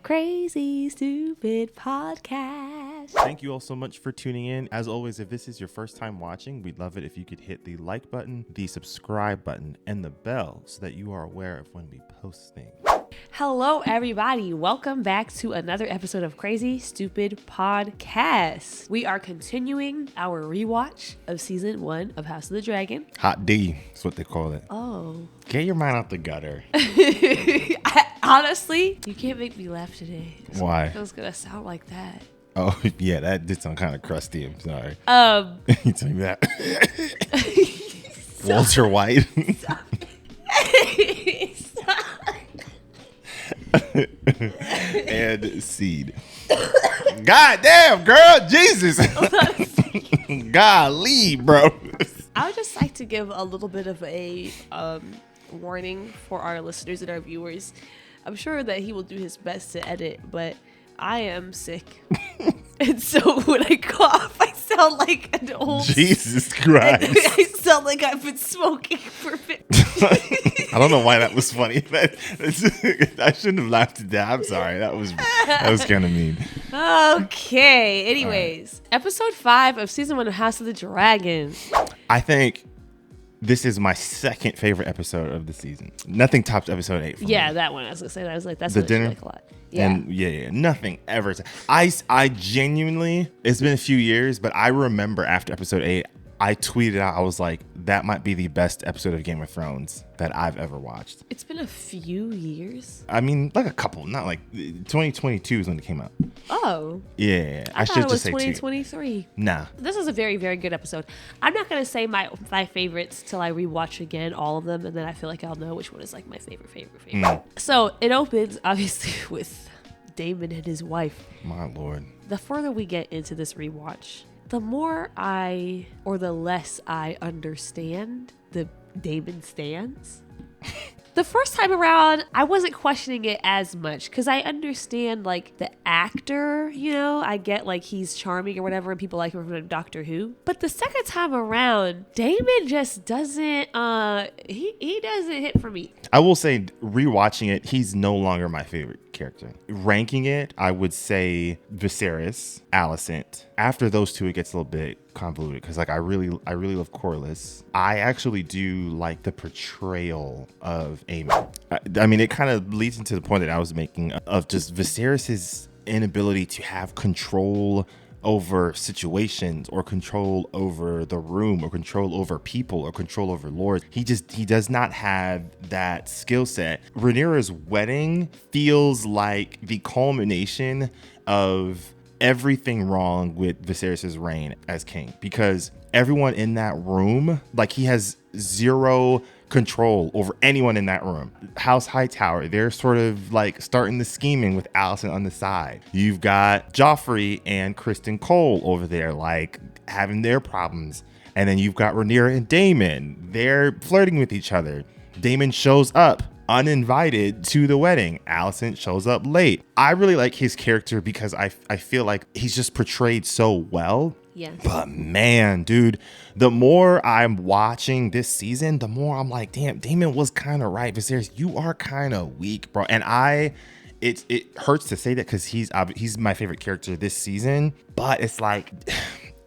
Crazy Stupid Podcast. Thank you all so much for tuning in. As always, if this is your first time watching, we'd love it if you could hit the like button, the subscribe button, and the bell so that you are aware of when we post things. Hello, everybody. Welcome back to another episode of Crazy Stupid Podcast. We are continuing our rewatch of season 1 of House of the Dragon. HOTD is what they call it. Oh. Get your mind out the gutter. Honestly, you can't make me laugh today. Why? It was going to sound like that. Oh, yeah, that did sound kind of crusty. I'm sorry. You tell me that. Walter White. And Seed. God damn, girl. Jesus. Golly, bro. I would just like to give a little bit of a warning for our listeners and our viewers. I'm sure that he will do his best to edit, but I am sick. And so when I cough, I sound like an old... Jesus Christ. I sound like I've been smoking for 50 I don't know why that was funny. I shouldn't have laughed at that. I'm sorry. That was kind of mean. Okay. Anyways, episode 5 of season 1 of House of the Dragon. I think this is my second favorite episode of the season. Nothing tops episode 8 for me. Yeah, that one. I was going to say that. I was like, that's The what dinner? I like a lot. Yeah. And yeah, nothing ever. I genuinely, it's been a few years, but I remember after episode 8, I tweeted out, I was like, that might be the best episode of Game of Thrones that I've ever watched. It's been a few years. I mean, like a couple, not like 2022 is when it came out. Oh. Yeah, I should thought it just was say 2023. 2. Nah. This is a very, very good episode. I'm not going to say my favorites till I rewatch again, all of them, and then I feel like I'll know which one is like my favorite. So it opens, obviously, with Daemon and his wife. My Lord. The further we get into this rewatch, the more the less I understand the Daemon stance. The first time around, I wasn't questioning it as much because I understand like the actor, you know, I get like he's charming or whatever and people like him from Doctor Who. But the second time around, Daemon just doesn't, he doesn't hit for me. I will say, rewatching it, he's no longer my favorite character. Ranking it, I would say Viserys, Alicent. After those two, it gets a little bit convoluted because like I really love Corlys. I actually do like the portrayal of Aemon. I mean, it kind of leads into the point that I was making of just Viserys's inability to have control over situations or control over the room or control over people or control over lords. He does not have that skill set. Rhaenyra's wedding feels like the culmination of everything wrong with Viserys' reign as king, because everyone in that room, like, he has zero control over anyone in that room. House Hightower, they're sort of like starting the scheming with Alicent on the side. You've got Jeoffrey and Carson Cole over there, like, having their problems. And then you've got Rhaenyra and Daemon. They're flirting with each other. Daemon shows up uninvited to the wedding. Alicent shows up late. I really like his character because I feel like he's just portrayed so well. Yeah. But man, dude, the more I'm watching this season, the more I'm like, damn, Daemon was kind of right. Viserys, you are kind of weak, bro. And it hurts to say that because he's my favorite character this season. But it's like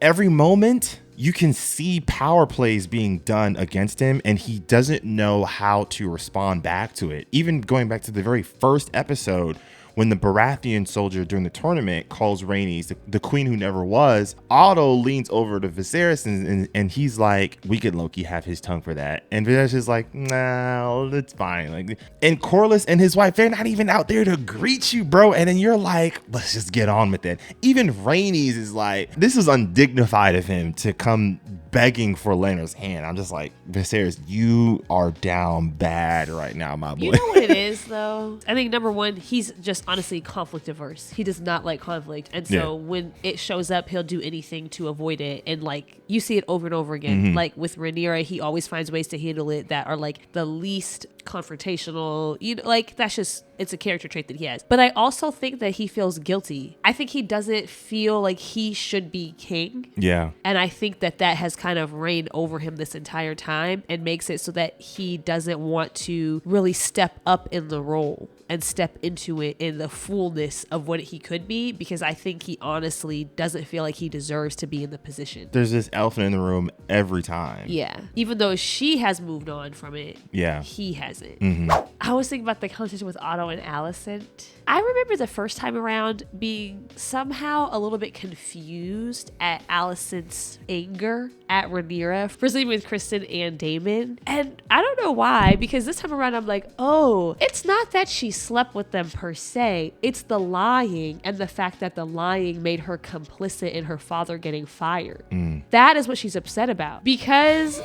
every moment you can see power plays being done against him, and he doesn't know how to respond back to it. Even going back to the very first episode, when the Baratheon soldier during the tournament calls Rhaenys the queen who never was, Otto leans over to Viserys and he's like, we could low-key have his tongue for that. And Viserys is like, nah, it's fine. Like, and Corlys and his wife, they're not even out there to greet you, bro. And then you're like, let's just get on with it. Even Rhaenys is like, this is undignified of him to come begging for Rhaenyra's hand. I'm just like, Viserys, you are down bad right now, my boy. You know what it is, though? I think number one, he's just honestly conflict averse. He does not like conflict. And so when it shows up, he'll do anything to avoid it. And like, you see it over and over again. Mm-hmm. Like with Rhaenyra, he always finds ways to handle it that are like the least confrontational, you know, like that's just, it's a character trait that he has. But I also think that he feels guilty. I think he doesn't feel like he should be king. Yeah. And I think that has kind of reigned over him this entire time and makes it so that he doesn't want to really step up in the role. and step into it in the fullness of what he could be, because I think he honestly doesn't feel like he deserves to be in the position. There's this elephant in the room every time. Yeah. Even though she has moved on from it, yeah, he hasn't. Mm-hmm. I was thinking about the conversation with Otto and Alicent. I remember the first time around being somehow a little bit confused at Alicent's anger at Rhaenyra for sleeping with Criston and Daemon. And I don't know why, because this time around I'm like, oh, it's not that she slept with them per se. It's the lying and the fact that the lying made her complicit in her father getting fired. That is what she's upset about. Because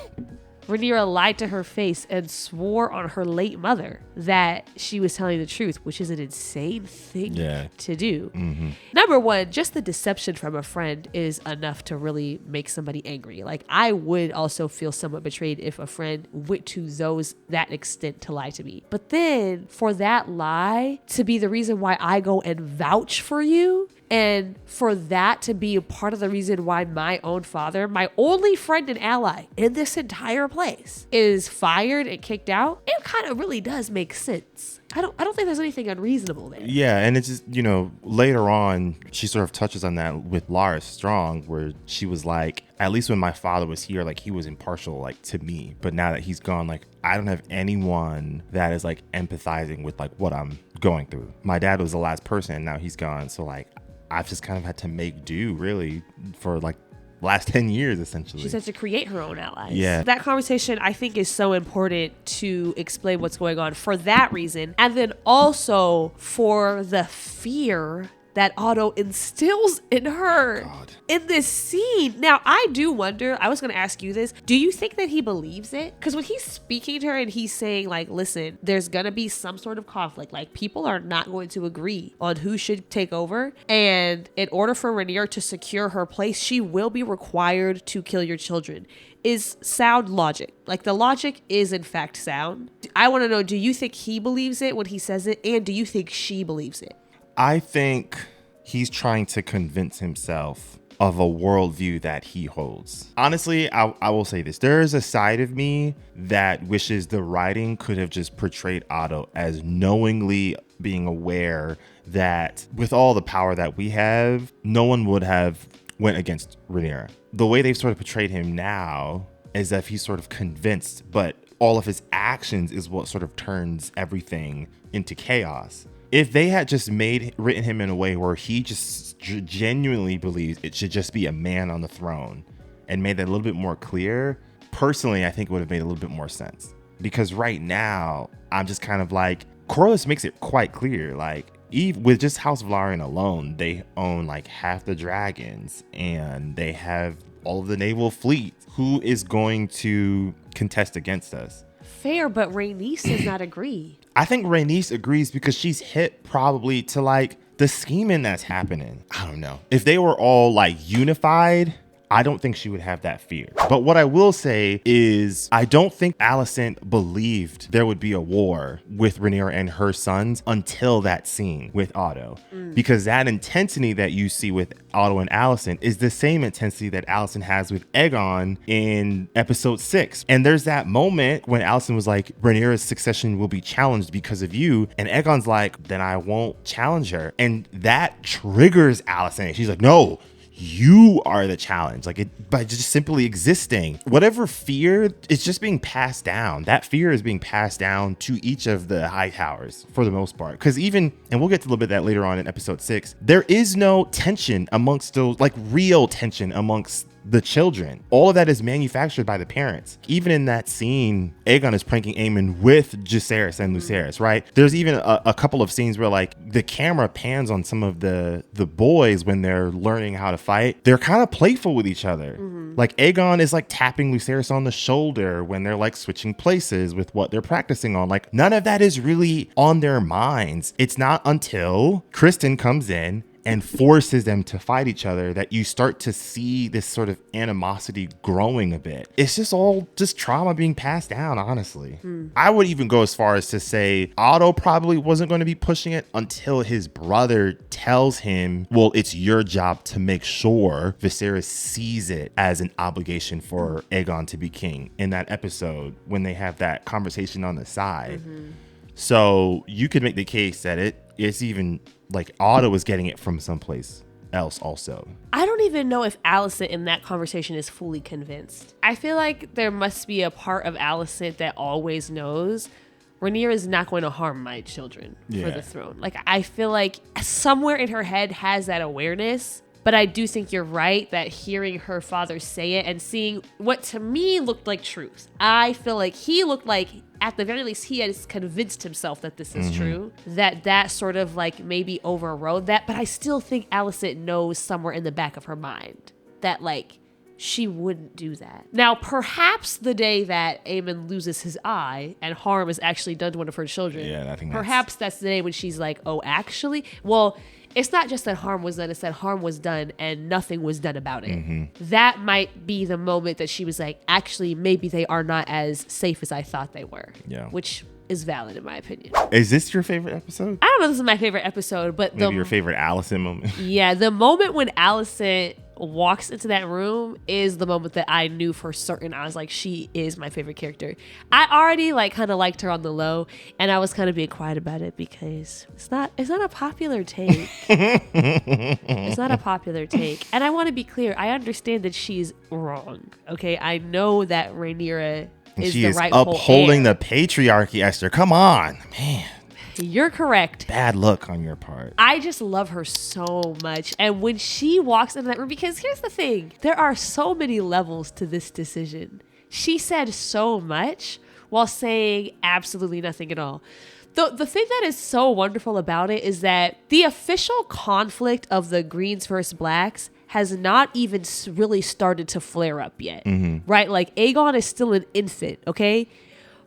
Rhaenyra lied to her face and swore on her late mother that she was telling the truth, which is an insane thing to do. Number one, just the deception from a friend is enough to really make somebody angry. Like, I would also feel somewhat betrayed if a friend went to that extent to lie to me. But then for that lie to be the reason why I go and vouch for you, and for that to be a part of the reason why my own father, my only friend and ally in this entire place, is fired and kicked out, it kind of really does make sense. I don't think there's anything unreasonable there. Yeah, and it's just, later on, she sort of touches on that with Lara Strong, where she was like, at least when my father was here, like, he was impartial, like, to me. But now that he's gone, like, I don't have anyone that is, like, empathizing with, like, what I'm going through. My dad was the last person, and now he's gone. So, like, I've just kind of had to make do, really, for, like, last 10 years, essentially. She's had to create her own allies. Yeah. That conversation, I think, is so important to explain what's going on for that reason. And then also for the fear that Otto instills in her in this scene. Now, I do wonder, I was going to ask you this, do you think that he believes it? Because when he's speaking to her and he's saying, like, listen, there's going to be some sort of conflict. Like, people are not going to agree on who should take over. And in order for Rhaenyra to secure her place, she will be required to kill your children. Is sound logic. Like, the logic is in fact sound. I want to know, do you think he believes it when he says it? And do you think she believes it? I think he's trying to convince himself of a worldview that he holds. Honestly, I will say this. There is a side of me that wishes the writing could have just portrayed Otto as knowingly being aware that with all the power that we have, no one would have went against Rhaenyra. The way they've sort of portrayed him now is that he's sort of convinced, but all of his actions is what sort of turns everything into chaos. If they had just written him in a way where he just genuinely believes it should just be a man on the throne and made that a little bit more clear, personally, I think it would have made a little bit more sense. Because right now, I'm just kind of like, Corlys makes it quite clear, like, with just House Velaryon alone, they own like half the dragons and they have all of the naval fleet. Who is going to contest against us? Fair, but Rhaenys does not agree. I think Rhaenys agrees because she's hit probably to like the scheming that's happening. I don't know. If they were all like unified, I don't think she would have that fear. But what I will say is I don't think Alicent believed there would be a war with Rhaenyra and her sons until that scene with Otto. Because that intensity that you see with Otto and Alicent is the same intensity that Alicent has with Aegon in episode 6. And there's that moment when Alicent was like, Rhaenyra's succession will be challenged because of you. And Aegon's like, then I won't challenge her. And that triggers Alicent. She's like, no, you are the challenge. Like, it by just simply existing, whatever fear, it's just being passed down. That fear is being passed down to each of the high towers for the most part. Because even, and we'll get to a little bit of that later on in episode 6, there is no tension amongst those, like real tension amongst the children. All of that is manufactured by the parents. Even in that scene, Aegon is pranking Aemon with Viserys and Lucerys, right? There's even a couple of scenes where like the camera pans on some of the boys when they're learning how to fight. They're kind of playful with each other. Like Aegon is like tapping Lucerys on the shoulder when they're like switching places with what they're practicing on. Like none of that is really on their minds. It's not until Criston comes in and forces them to fight each other that you start to see this sort of animosity growing a bit. It's just all just trauma being passed down, honestly. I would even go as far as to say Otto probably wasn't going to be pushing it until his brother tells him, well, it's your job to make sure Viserys sees it as an obligation for Aegon to be king in that episode when they have that conversation on the side. So you could make the case that it's even like Otto was getting it from someplace else also. I don't even know if Alicent in that conversation is fully convinced. I feel like there must be a part of Alicent that always knows Rhaenyra is not going to harm my children for the throne. Like, I feel like somewhere in her head has that awareness. But I do think you're right that hearing her father say it and seeing what to me looked like truth. I feel like he looked like, at the very least, he has convinced himself that this is true. That sort of like maybe overrode that. But I still think Alicent knows somewhere in the back of her mind that like she wouldn't do that. Now, perhaps the day that Aemon loses his eye and harm is actually done to one of her children. I think perhaps that's the day when she's like, oh, actually, well, it's not just that harm was done, it's that harm was done and nothing was done about it. That might be the moment that she was like, actually, maybe they are not as safe as I thought they were. Yeah. Which is valid in my opinion. Is this your favorite episode? I don't know if this is my favorite episode, but maybe your favorite Alicent moment. Yeah, the moment when Alicent walks into that room is the moment that I knew for certain. I was like, she is my favorite character. I already like kind of liked her on the low, and I was kind of being quiet about it because it's not a popular take. It's not a popular take. And I want to be clear, I understand that she's wrong. Okay, I know that Rhaenyra is she the is rightful upholding heir. the patriarchy, Esther. Come on, man. You're correct. Bad luck on your part. I just love her so much. And when she walks into that room, because here's the thing, there are so many levels to this decision. She said so much while saying absolutely nothing at all. The thing that is so wonderful about it is that the official conflict of the Greens versus Blacks has not even really started to flare up yet, right? Like Aegon is still an infant, okay?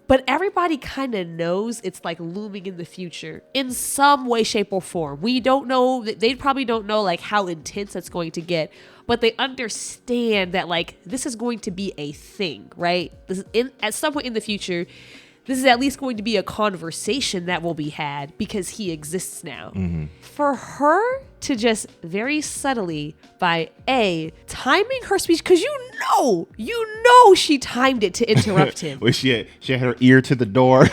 But everybody kind of knows it's like looming in the future in some way, shape, or form. We don't know, they probably don't know like how intense it's going to get, but they understand that like this is going to be a thing, right? This is at some point in the future, this is at least going to be a conversation that will be had because he exists now. For her to just very subtly by timing her speech, because you know she timed it to interrupt him. Well, she had her ear to the door.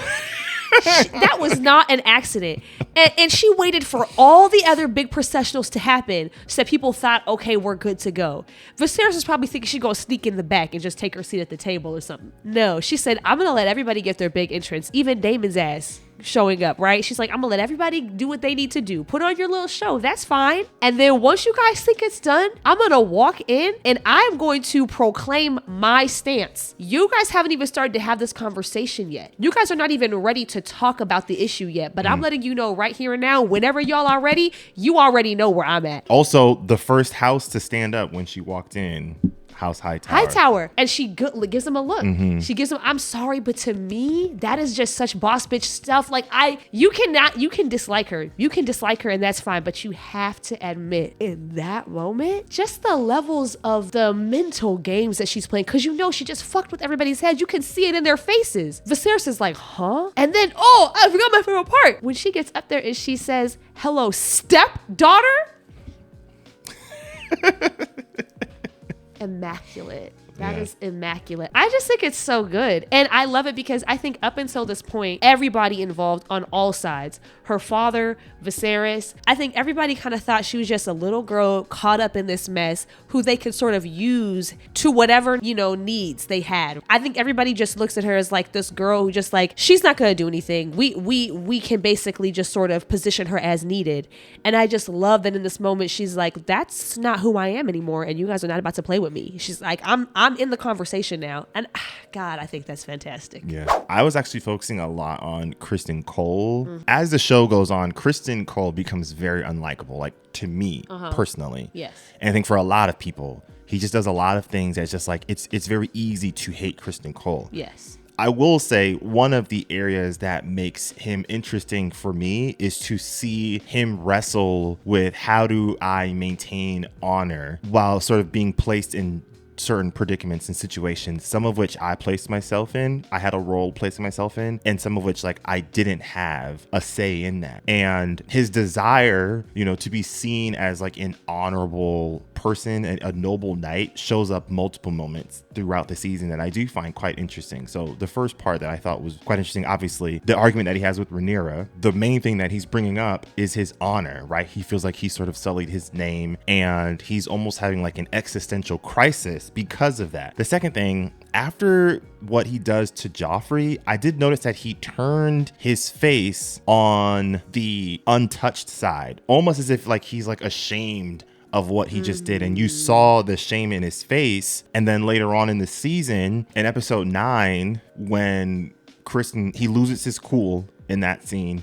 That was not an accident. And she waited for all the other big processionals to happen so that people thought, okay, we're good to go. Viserys was probably thinking she'd go sneak in the back and just take her seat at the table or something. No, she said, I'm going to let everybody get their big entrance, even Daemon's ass showing up, right? She's like, I'm going to let everybody do what they need to do. Put on your little show. That's fine. And then once you guys think it's done, I'm going to walk in and I'm going to proclaim my stance. You guys haven't even started to have this conversation yet. You guys are not even ready to talk about the issue yet, but I'm letting you know right here and now, whenever y'all are ready, you already know where I'm at. Also, the first house to stand up when she walked in, House Hightower. And she gives him a look. She gives him, I'm sorry, but to me, that is just such boss bitch stuff. Like you can dislike her. You can dislike her and that's fine. But you have to admit in that moment, just the levels of the mental games that she's playing. Cause you know, she just fucked with everybody's head. You can see it in their faces. Viserys is like, huh? And then, I forgot my favorite part. When she gets up there and she says, hello, stepdaughter. Immaculate. That is immaculate. I just think it's so good. And I love it because I think up until this point, everybody involved on all sides, her father, Viserys, I think everybody kind of thought she was just a little girl caught up in this mess who they could sort of use to whatever, needs they had. I think everybody just looks at her as like this girl who just like, she's not going to do anything. We can basically just sort of position her as needed. And I just love that in this moment, she's like, that's not who I am anymore. And you guys are not about to play with me. She's like, I'm in the conversation now. And God, I think that's fantastic. Yeah. I was actually focusing a lot on Carson Cole. As the show goes on, Carson Cole becomes very unlikable, like to me personally. Yes. And I think for a lot of people, he just does a lot of things that's just like, it's very easy to hate Carson Cole. Yes. I will say one of the areas that makes him interesting for me is to see him wrestle with how do I maintain honor while sort of being placed in certain predicaments and situations, some of which I placed myself in. I had a role placing myself in, and some of which like I didn't have a say in that. And his desire, to be seen as like an honorable person, a noble knight, shows up multiple moments throughout the season that I do find quite interesting. So the first part that I thought was quite interesting, obviously, the argument that he has with Rhaenyra, the main thing that he's bringing up is his honor, right? He feels like he sort of sullied his name, and he's almost having like an existential crisis because of that. The second thing, after what he does to Jeoffrey, I did notice that he turned his face on the untouched side, almost as if like he's like ashamed of what he just did. And you saw the shame in his face. And then later on in the season, in episode 9, when Criston, he loses his cool in that scene,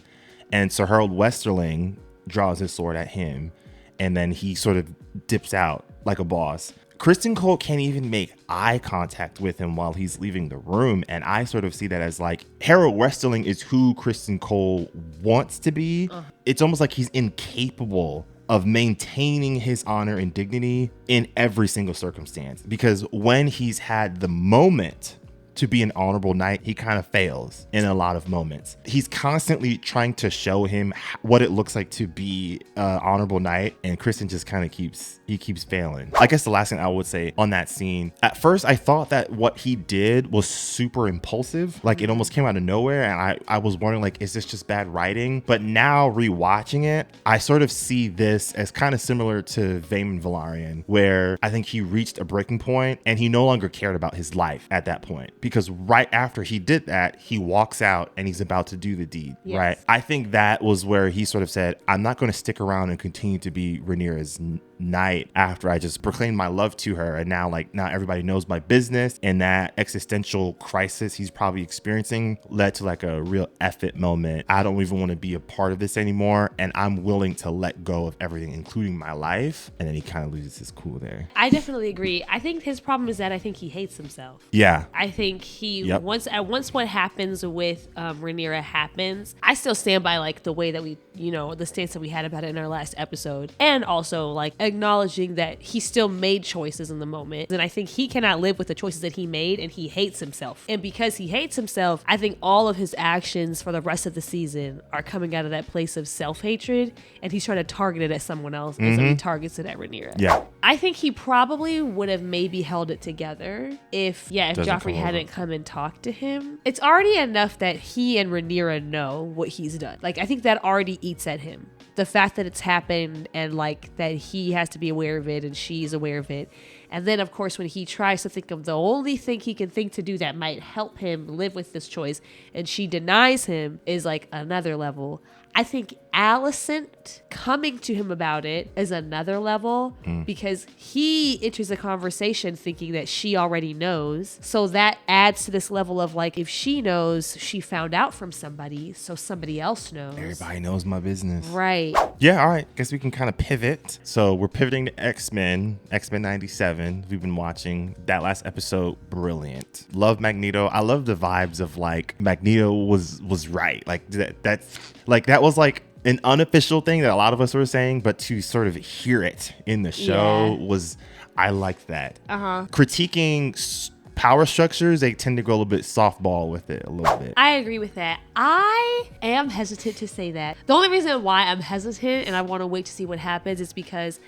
and Sir Harold Westerling draws his sword at him, and then he sort of dips out like a boss. Carson Cole can't even make eye contact with him while he's leaving the room. And I sort of see that as like Harold Westerling is who Carson Cole wants to be. It's almost like he's incapable of maintaining his honor and dignity in every single circumstance, because when he's had the moment to be an honorable knight, he kind of fails in a lot of moments. He's constantly trying to show him what it looks like to be an honorable knight, and Criston just kind of keeps failing. I guess the last thing I would say on that scene, at first I thought that what he did was super impulsive, like it almost came out of nowhere, and I was wondering like, is this just bad writing? But now rewatching it, I sort of see this as kind of similar to Daemon Velaryon, where I think he reached a breaking point and he no longer cared about his life at that point. Because right after he did that, he walks out and he's about to do the deed, right? I think that was where he sort of said, I'm not going to stick around and continue to be Rhaenyra's knight after I just proclaimed my love to her. And now everybody knows my business, and that existential crisis he's probably experiencing led to like a real F it moment. I don't even want to be a part of this anymore, and I'm willing to let go of everything, including my life. And then he kind of loses his cool there. I definitely agree. I think his problem is that I think he hates himself. Yeah. I think he once what happens with Rhaenyra happens, I still stand by like the way that we, the stance that we had about it in our last episode, and also like acknowledging that he still made choices in the moment. And I think he cannot live with the choices that he made, and he hates himself. And because he hates himself, I think all of his actions for the rest of the season are coming out of that place of self-hatred, and he's trying to target it at someone else, and so he targets it at Rhaenyra. Yeah. I think he probably would have maybe held it together if Joffrey hadn't come and talked to him. It's already enough that he and Rhaenyra know what he's done. Like, I think that already eats at him. The fact that it's happened, and like that he has to be aware of it and she's aware of it. And then, of course, when he tries to think of the only thing he can think to do that might help him live with this choice, and she denies him, is like another level. I think Alicent coming to him about it is another level, because he enters the conversation thinking that she already knows. So that adds to this level of like, if she knows, she found out from somebody, so somebody else knows. Everybody knows my business. Right. Yeah, all right. Guess we can kind of pivot. So we're pivoting to X-Men 97. We've been watching that last episode. Brilliant. Love Magneto. I love the vibes of like Magneto was right. Like that was like an unofficial thing that a lot of us were saying, but to sort of hear it in the show was, I liked that. Critiquing power structures, they tend to go a little bit softball with it a little bit. I agree with that. I am hesitant to say that. The only reason why I'm hesitant and I want to wait to see what happens is because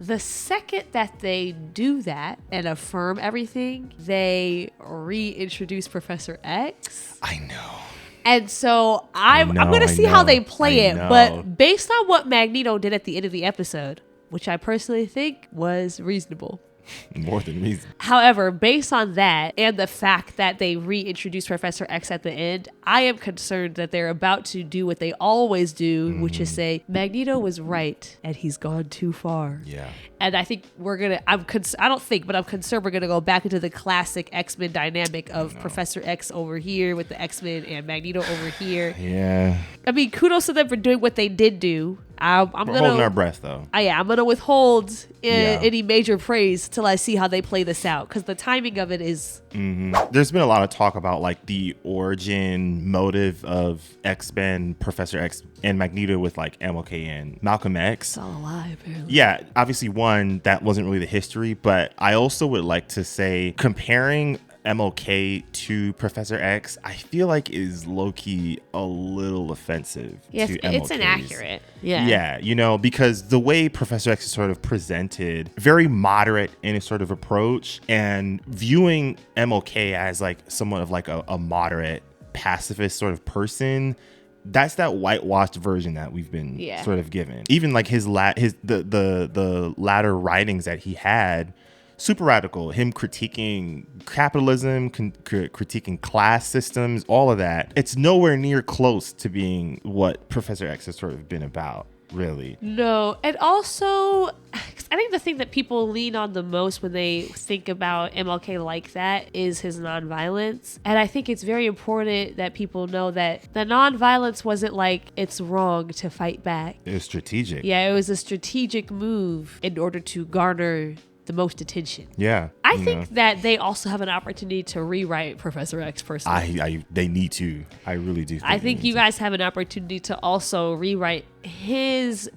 the second that they do that and affirm everything, they reintroduce Professor X. I know. And so I'm going to see how they play it. But based on what Magneto did at the end of the episode, which I personally think was reasonable. More than reason. However, based on that and the fact that they reintroduced Professor X at the end, I am concerned that they're about to do what they always do, which is say Magneto was right and he's gone too far. Yeah. And I think I'm concerned we're going to go back into the classic X-Men dynamic of Professor X over here with the X-Men and Magneto over here. Yeah. I mean, kudos to them for doing what they did do. We're holding our breath, though. I'm going to withhold any major praise till I see how they play this out, because the timing of it is... There's been a lot of talk about like the origin motive of X-Men, Professor X, and Magneto with like MLK and Malcolm X. It's all alive, apparently. Yeah, obviously one, that wasn't really the history, but I also would like to say comparing MLK to Professor X, I feel like is low-key a little offensive Yes, to it's MLKs. inaccurate. Yeah. Yeah, you know, because the way Professor X is sort of presented, very moderate in his sort of approach, and viewing MLK as like somewhat of like a moderate pacifist sort of person, that's that whitewashed version that we've been sort of given. Even like the latter writings that he had, super radical, him critiquing capitalism, critiquing class systems, all of that. It's nowhere near close to being what Professor X has sort of been about, really. No, and also, I think the thing that people lean on the most when they think about MLK like that is his nonviolence. And I think it's very important that people know that the nonviolence wasn't like it's wrong to fight back. It was strategic. Yeah, it was a strategic move in order to garner the most attention. Yeah. I think that they also have an opportunity to rewrite Professor X personally. They need to. I really do. I think you guys have an opportunity to also rewrite his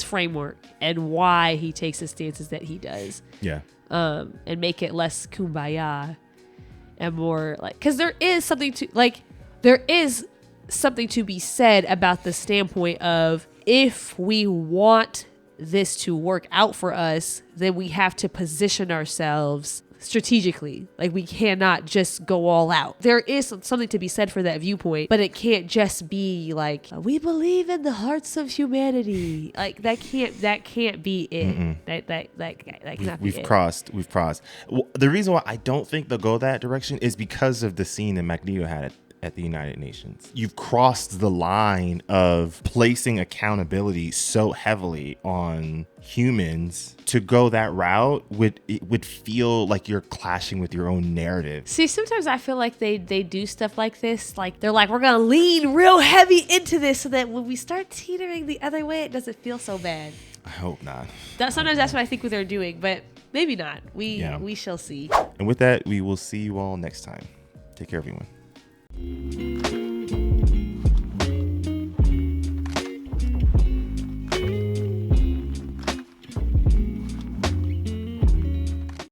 framework and why he takes the stances that he does. Yeah. And make it less kumbaya and more like, because there is something to be said about the standpoint of, if we want this to work out for us, then we have to position ourselves strategically. Like, we cannot just go all out. There is something to be said for that viewpoint, but it can't just be like, we believe in the hearts of humanity. Like, that can't be it. Mm-mm. That cannot be We've it. crossed. Well, the reason why I don't think they'll go that direction is because of the scene that Magneto had at the United Nations. You've crossed the line of placing accountability so heavily on humans. To go that route would feel like you're clashing with your own narrative. See, sometimes I feel like they do stuff like this. Like, they're like, we're going to lean real heavy into this so that when we start teetering the other way, it doesn't feel so bad. I hope not. Sometimes that's what I think they're doing, but maybe not. We shall see. And with that, we will see you all next time. Take care, everyone.